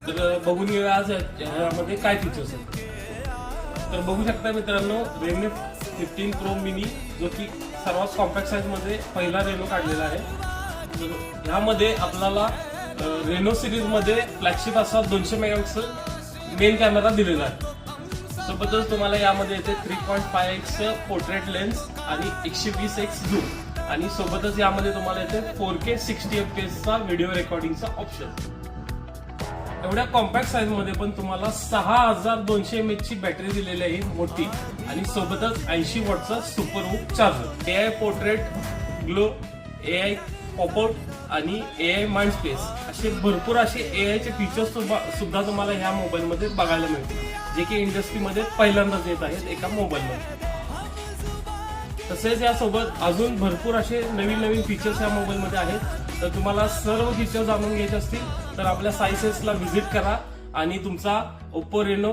तर बघून घेऊया आज ह्यामध्ये काय फीचर्स आहेत. तर बघू शकता मित्रांनो, रेनो 15 प्रो मिनी, जो की सर्वात कॉम्पॅक्ट साईज मध्ये पहिला रेनो काढलेला आहे. तर ह्यामध्ये आपल्याला रेनो सिरीज मध्ये फ्लॅगशिप असा 200 मेगापिक्सल मेन कॅमेरा दिलेला आहे. सोबतच तुम्हाला यामध्ये येते 3.5x पोर्ट्रेट लेन्स आणि 120x झूम, आणि सोबतच यामध्ये तुम्हाला येते 4K 60 FPS चा व्हिडिओ रेकॉर्डिंगचा ऑप्शन. एवढ्या कॉम्पॅक्ट साईज मध्ये पण तुम्हाला 6200 mAh ची बॅटरी दिलेली आहे मोठी, आणि सोबतच 80 वॉटचा super hook charger. AI portrait glow, AI popout आणि AI माइंड स्पेस असे भरपूर असे AI चे फीचर्स सुद्धा तुम्हाला ह्या मोबाईल मध्ये बघायला मिळतील, जे की इंडस्ट्रीमध्ये पहिल्यांदाच येत आहेत एका मोबाईल मध्ये. तसेच यासोबत अजून भरपूर असे नवीन नवीन फीचर्स या मोबाईल मध्ये आहेत. तर तुम्हाला सर्व फीचर जाणून घ्यायचे असतील तर आपल्या साई सेल्सला व्हिजिट करा आणि तुमचा ओप्पो रेनो